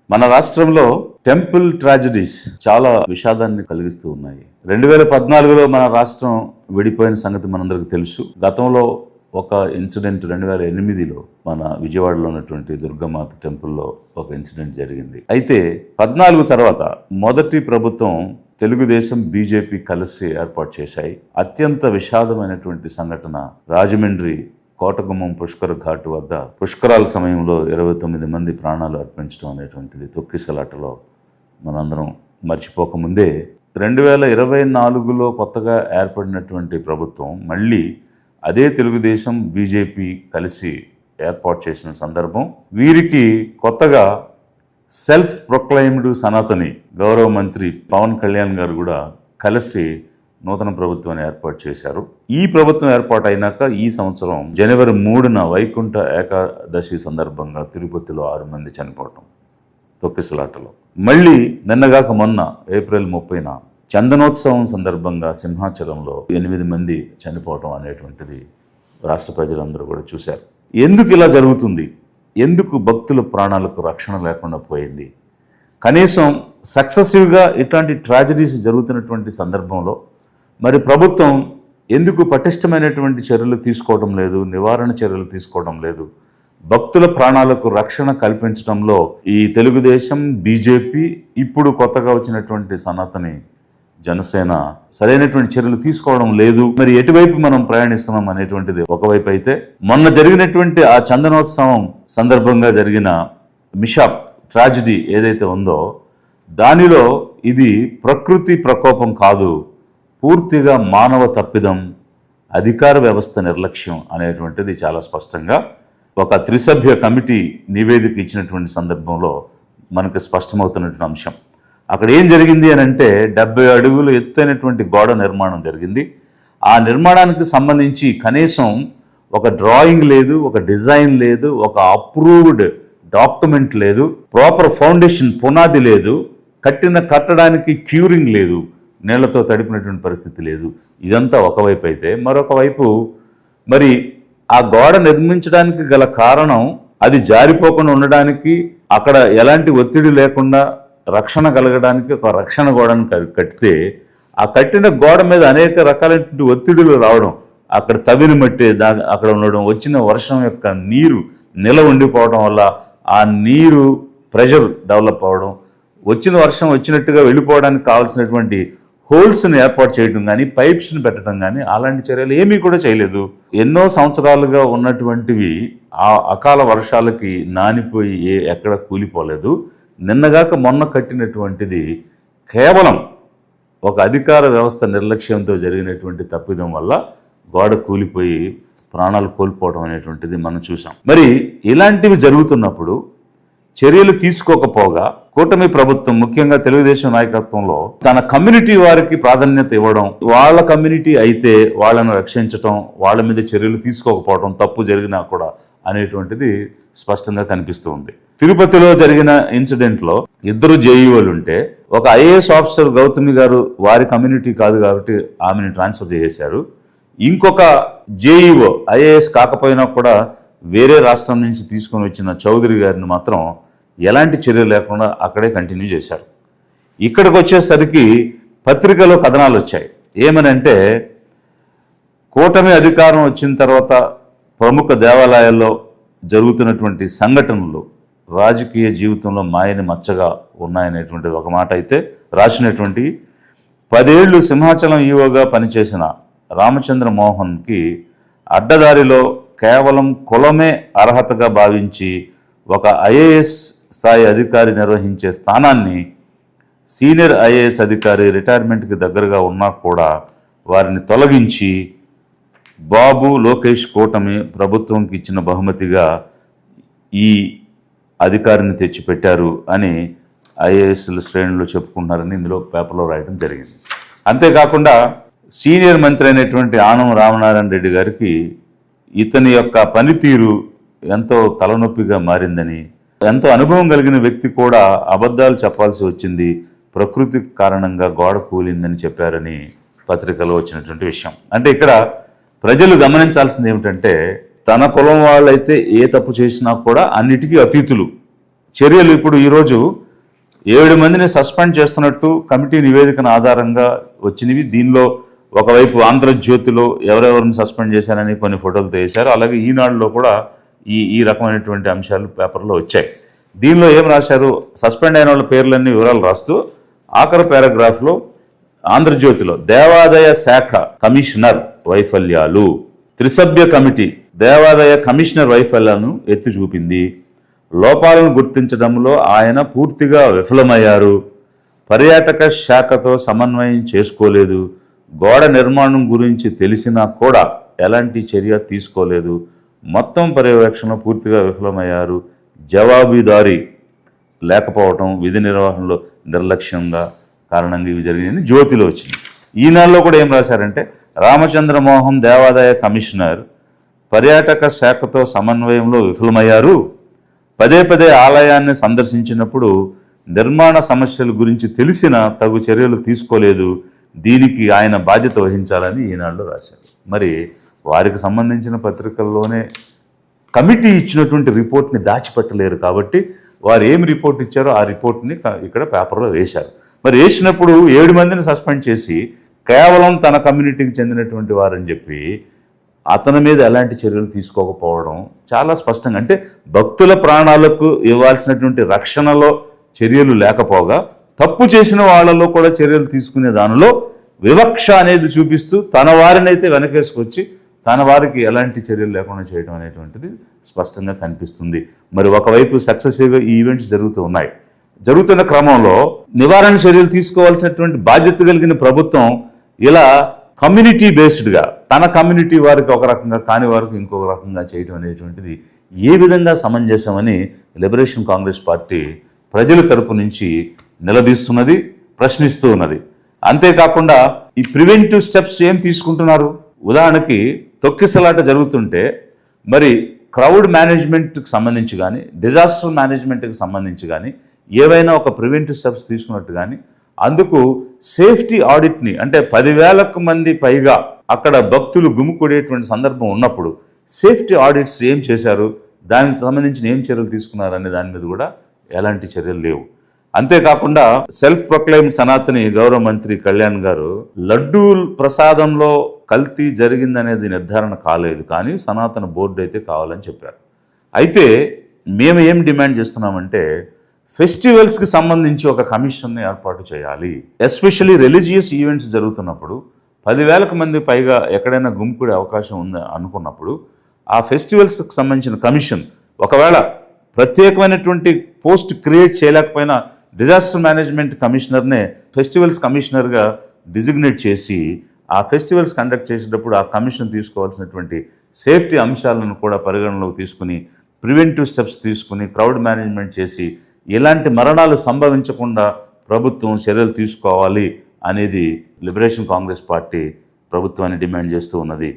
మన రాష్ట్రంలో temple tragedies చాలా విషాదాన్ని కలిగిస్తూ ఉన్నాయి. 2014లో మన రాష్ట్రం విడిపోయిన సంగతి మనందరికీ తెలుసు. గతంలో ఒక ఇన్సిడెంట్ 2008లో మన విజయవాడలో ఉన్నటువంటి దుర్గామాత టెంపుల్లో ఒక ఇన్సిడెంట్ జరిగింది. అయితే 14 తర్వాత మొదటి ప్రభుత్వం తెలుగుదేశం బీజేపీ కలిసి ఏర్పాటు చేశాయి. అత్యంత విషాదమైనటువంటి సంఘటన రాజమండ్రి కోటగుమ్మం పుష్కర ఘాట్ వద్ద పుష్కరాల సమయంలో 29 మంది ప్రాణాలు అర్పించడం అనేటువంటిది తొక్కిసలాటలో మనందరం మర్చిపోకముందే 2024లో కొత్తగా ఏర్పడినటువంటి ప్రభుత్వం మళ్ళీ అదే తెలుగుదేశం బీజేపీ కలిసి ఏర్పాటు చేసిన సందర్భం. వీరికి కొత్తగా సెల్ఫ్ ప్రొక్లైమ్డ్ సనాతని గౌరవ మంత్రి పవన్ కళ్యాణ్ గారు కూడా కలిసి నూతన ప్రభుత్వాన్ని ఏర్పాటు చేశారు. ఈ ప్రభుత్వం ఏర్పాటు అయినాక ఈ సంవత్సరం జనవరి 3న వైకుంఠ ఏకాదశి సందర్భంగా తిరుపతిలో 6 మంది చనిపోవటం తొక్కిసలాటలో. మళ్ళీ నిన్నగాక మొన్న ఏప్రిల్ 30న చందనోత్సవం సందర్భంగా సింహాచలంలో 8 మంది చనిపోవటం అనేటువంటిది రాష్ట్ర ప్రజలందరూ కూడా చూశారు. ఎందుకు ఇలా జరుగుతుంది? ఎందుకు భక్తుల ప్రాణాలకు రక్షణ లేకుండా పోయింది? కనీసం సక్సెసివ్గా ఇట్లాంటి ట్రాజడీస్ జరుగుతున్నటువంటి సందర్భంలో మరి ప్రభుత్వం ఎందుకు పటిష్టమైనటువంటి చర్యలు తీసుకోవడం లేదు, నివారణ చర్యలు తీసుకోవడం లేదు? భక్తుల ప్రాణాలకు రక్షణ కల్పించడంలో ఈ తెలుగుదేశం బీజేపీ ఇప్పుడు కొత్తగా వచ్చినటువంటి సనాతని జనసేన సరైనటువంటి చర్యలు తీసుకోవడం లేదు. మరి ఎటువైపు మనం ప్రయాణిస్తున్నాం అనేటువంటిది ఒకవైపు అయితే, మొన్న జరిగినటువంటి ఆ చందనోత్సవం సందర్భంగా జరిగిన మిషాప్ ట్రాజడీ ఏదైతే ఉందో దానిలో ఇది ప్రకృతి ప్రకోపం కాదు, పూర్తిగా మానవ తప్పిదం, అధికార వ్యవస్థ నిర్లక్ష్యం అనేటువంటిది చాలా స్పష్టంగా ఒక త్రిసభ్య కమిటీ నివేదిక ఇచ్చినటువంటి సందర్భంలో మనకు స్పష్టమవుతున్నటువంటి అంశం. అక్కడ ఏం జరిగింది అని అంటే 70 అడుగులు ఎత్తైనటువంటి గోడ నిర్మాణం జరిగింది. ఆ నిర్మాణానికి సంబంధించి కనీసం ఒక డ్రాయింగ్ లేదు, ఒక డిజైన్ లేదు, ఒక అప్రూవ్డ్ డాక్యుమెంట్ లేదు, ప్రాపర్ ఫౌండేషన్ పునాది లేదు, కట్టడానికి క్యూరింగ్ లేదు, నీళ్లతో తడిపినటువంటి పరిస్థితి లేదు. ఇదంతా ఒకవైపు అయితే, మరొక వైపు మరి ఆ గోడ నిర్మించడానికి గల కారణం అది జారిపోకుండా ఉండడానికి, అక్కడ ఎలాంటి ఒత్తిడి లేకుండా రక్షణ కలగడానికి ఒక రక్షణ గోడను కట్టితే ఆ కట్టిన గోడ మీద అనేక రకాలైనటువంటి ఒత్తిడులు రావడం, అక్కడ తవ్విన మట్టి అక్కడ ఉండడం, వచ్చిన వర్షం యొక్క నీరు నిల ఉండిపోవడం వల్ల ఆ నీరు ప్రెషర్ డెవలప్ అవ్వడం, వచ్చిన వర్షం వచ్చినట్టుగా వెళ్ళిపోవడానికి కావాల్సినటువంటి హోల్స్ని ఏర్పాటు చేయడం కానీ, పైప్స్ని పెట్టడం కానీ అలాంటి చర్యలు ఏమీ కూడా చేయలేదు. ఎన్నో సంవత్సరాలుగా ఉన్నటువంటివి ఆ అకాల వర్షాలకి నానిపోయి ఎక్కడ కూలిపోలేదు. నిన్నగాక మొన్న కట్టినటువంటిది కేవలం ఒక అధికార వ్యవస్థ నిర్లక్ష్యంతో జరిగినటువంటి తప్పిదం వల్ల గోడ కూలిపోయి ప్రాణాలు కోల్పోవడం అనేటువంటిది మనం చూసాం. మరి ఇలాంటివి జరుగుతున్నప్పుడు చర్యలు తీసుకోకపోగా కూటమి ప్రభుత్వం ముఖ్యంగా తెలుగుదేశం నాయకత్వంలో తన కమ్యూనిటీ వారికి ప్రాధాన్యత ఇవ్వడం, వాళ్ళ కమ్యూనిటీ అయితే వాళ్ళను రక్షించటం, వాళ్ళ మీద చర్యలు తీసుకోకపోవడం, తప్పు జరిగినా కూడా అనేటువంటిది స్పష్టంగా కనిపిస్తూ ఉంది. తిరుపతిలో జరిగిన ఇన్సిడెంట్లో 2 జేఈఓలు ఉంటే ఒక ఐఏఎస్ ఆఫీసర్ గౌతమి గారు వారి కమ్యూనిటీ కాదు కాబట్టి ఆమెను ట్రాన్స్ఫర్ చేశారు. ఇంకొక జేఈఓ ఐఏఎస్ కాకపోయినా కూడా వేరే రాష్ట్రం నుంచి తీసుకొని వచ్చిన చౌదరి గారిని మాత్రం ఎలాంటి చర్యలు లేకుండా అక్కడే కంటిన్యూ చేశారు. ఇక్కడికి వచ్చేసరికి పత్రికలో కథనాలు వచ్చాయి. ఏమనంటే కూటమి అధికారం వచ్చిన తర్వాత ప్రముఖ దేవాలయాల్లో జరుగుతున్నటువంటి సంఘటనలు రాజకీయ జీవితంలో మాయని మచ్చగా ఉన్నాయనేటువంటిది ఒక మాట అయితే రాసినటువంటి 10 ఏళ్లు సింహాచలం ఈవోగా పనిచేసిన రామచంద్ర మోహన్కి అడ్డదారిలో కేవలం కులమే అర్హతగా భావించి ఒక ఐఏఎస్ స్థాయి అధికారి నిర్వహించే స్థానాన్ని సీనియర్ ఐఏఎస్ అధికారి రిటైర్మెంట్కి దగ్గరగా ఉన్నా కూడా వారిని తొలగించి బాబు లోకేష్ కూటమి ప్రభుత్వంకి ఇచ్చిన బహుమతిగా ఈ అధికారిని తెచ్చిపెట్టారు అని ఐఏఎస్ల శ్రేణులు చెప్పుకుంటున్నారని ఇందులో పేపర్లో రాయడం జరిగింది. అంతేకాకుండా సీనియర్ మంత్రి అయినటువంటి ఆనం రామనారాయణ రెడ్డి గారికి ఇతని యొక్క పనితీరు ఎంతో తలనొప్పిగా మారిందని, ఎంతో అనుభవం కలిగిన వ్యక్తి కూడా అబద్ధాలు చెప్పాల్సి వచ్చింది, ప్రకృతి కారణంగా గోడ కూలిందని చెప్పారని పత్రికలో వచ్చినటువంటి విషయం. అంటే ఇక్కడ ప్రజలు గమనించాల్సింది ఏమిటంటే, తన కులం వాళ్ళైతే ఏ తప్పు చేసినా కూడా అన్నిటికీ అతీతులు, చర్యలు ఇప్పుడు ఈరోజు 7 మందిని సస్పెండ్ చేస్తున్నట్టు కమిటీ నివేదికను ఆధారంగా వచ్చినవి. దీనిలో ఒకవైపు ఆంధ్రజ్యోతిలో ఎవరెవరిని సస్పెండ్ చేశారని కొన్ని ఫోటోలతో వేశారు. అలాగే ఈనాడులో కూడా ఈ రకమైనటువంటి అంశాలు పేపర్లో వచ్చాయి. దీనిలో ఏం రాశారు, సస్పెండ్ అయిన వాళ్ళ పేర్లన్నీ వివరాలు రాస్తూ ఆఖరి పారాగ్రాఫ్లో ఆంధ్రజ్యోతిలో దేవాదాయ శాఖ కమిషనర్ వైఫల్యాలు, త్రిసభ్య కమిటీ దేవాదాయ కమిషనర్ వైఫల్యాలను ఎత్తి చూపింది. లోపాలను గుర్తించడంలో ఆయన పూర్తిగా విఫలమయ్యారు. పర్యాటక శాఖతో సమన్వయం చేసుకోలేదు. గోడ నిర్మాణం గురించి తెలిసినా కూడా ఎలాంటి చర్య తీసుకోలేదు. మొత్తం పర్యవేక్షణ పూర్తిగా విఫలమయ్యారు. జవాబుదారీ లేకపోవటం, విధి నిర్వహణలో నిర్లక్ష్యంగా కారణంగా ఇవి జరిగాయని జ్యోతిలో వచ్చింది. ఈనాడులో కూడా ఏం రాశారంటే రామచంద్రమోహన్ దేవాదాయ కమిషనర్ పర్యాటక శాఖతో సమన్వయంలో విఫలమయ్యారు. పదే పదే ఆలయాన్ని సందర్శించినప్పుడు నిర్మాణ సమస్యల గురించి తెలిసిన తగు చర్యలు తీసుకోలేదు. దీనికి ఆయన బాధ్యత వహించాలని ఈనాడులో రాశారు. మరి వారికి సంబంధించిన పత్రికల్లోనే కమిటీ ఇచ్చినటువంటి రిపోర్ట్ని దాచిపెట్టలేరు కాబట్టి వారు ఏం రిపోర్ట్ ఇచ్చారో ఆ రిపోర్ట్ని ఇక్కడ పేపర్లో వేశారు. మరి వేసినప్పుడు 7 మందిని సస్పెండ్ చేసి కేవలం తన కమ్యూనిటీకి చెందినటువంటి వారని చెప్పి అతని మీద ఎలాంటి చర్యలు తీసుకోకపోవడం చాలా స్పష్టంగా, అంటే భక్తుల ప్రాణాలకు ఇవ్వాల్సినటువంటి రక్షణలో చర్యలు లేకపోగా తప్పు చేసిన వాళ్ళలో కూడా చర్యలు తీసుకునే దానిలో వివక్ష అనేది చూపిస్తూ తన వారినైతే వెనకేసుకొచ్చి తన వారికి ఎలాంటి చర్యలు లేకుండా చేయడం అనేటువంటిది స్పష్టంగా కనిపిస్తుంది. మరి ఒకవైపు సక్సెసివ్గా ఈ ఈవెంట్స్ జరుగుతూ ఉన్నాయి. జరుగుతున్న క్రమంలో నివారణ చర్యలు తీసుకోవాల్సినటువంటి బాధ్యత కలిగిన ప్రభుత్వం ఇలా కమ్యూనిటీ బేస్డ్గా తన కమ్యూనిటీ వారికి ఒక రకంగా కాని వారికి ఇంకొక రకంగా చేయడం అనేటువంటిది ఏ విధంగా సమంజసమని లిబరేషన్ కాంగ్రెస్ పార్టీ ప్రజల తరపు నుంచి నిలదీస్తున్నది, ప్రశ్నిస్తూ ఉన్నది. అంతేకాకుండా ఈ ప్రివెంటివ్ స్టెప్స్ ఏం తీసుకుంటున్నారు? ఉదాహరణకి తొక్కిసలాట జరుగుతుంటే మరి క్రౌడ్ మేనేజ్మెంట్కి సంబంధించి కానీ డిజాస్టర్ మేనేజ్మెంట్కి సంబంధించి కానీ ఏవైనా ఒక ప్రివెంటివ్ స్టెప్స్ తీసుకున్నట్టు కానీ అందుకు సేఫ్టీ ఆడిట్ని, అంటే 10,000 మంది పైగా అక్కడ భక్తులు గుమికూడేటువంటి సందర్భం ఉన్నప్పుడు సేఫ్టీ ఆడిట్స్ ఏం చేశారు, దానికి సంబంధించిన ఏం చర్యలు తీసుకున్నారు అనే దాని మీద కూడా ఎలాంటి చర్యలు లేవు. అంతేకాకుండా సెల్ఫ్ ప్రొక్లైమ్డ్ సనాతని గౌరవ మంత్రి కళ్యాణ్ గారు లడ్డూ ప్రసాదంలో కల్తీ జరిగిందనేది నిర్ధారణ కాలేదు, కానీ సనాతన బోర్డు అయితే కావాలని చెప్పారు. అయితే మేము ఏం డిమాండ్ చేస్తున్నామంటే ఫెస్టివల్స్కి సంబంధించి ఒక కమిషన్ని ఏర్పాటు చేయాలి. ఎస్పెషల్లీ రిలీజియస్ ఈవెంట్స్ జరుగుతున్నప్పుడు 10,000 మంది పైగా ఎక్కడైనా గుమికూడే అవకాశం ఉంది అనుకున్నప్పుడు ఆ ఫెస్టివల్స్కి సంబంధించిన కమిషన్ ఒకవేళ ప్రత్యేకమైనటువంటి పోస్ట్ క్రియేట్ చేయలేకపోయినా డిజాస్టర్ మేనేజ్మెంట్ కమిషనర్నే ఫెస్టివల్స్ కమిషనర్గా డిజిగ్నేట్ చేసి ఆ ఫెస్టివల్స్ కండక్ట్ చేసేటప్పుడు ఆ కమిషన్ తీసుకోవాల్సినటువంటి సేఫ్టీ అంశాలను కూడా పరిగణలోకి తీసుకుని ప్రివెంటివ్ స్టెప్స్ తీసుకుని క్రౌడ్ మేనేజ్మెంట్ చేసి ఇలాంటి మరణాలు సంభవించకుండా ప్రభుత్వం చర్యలు తీసుకోవాలి అనేది లిబరేషన్ కాంగ్రెస్ పార్టీ ప్రభుత్వాన్ని డిమాండ్ చేస్తూ ఉన్నది.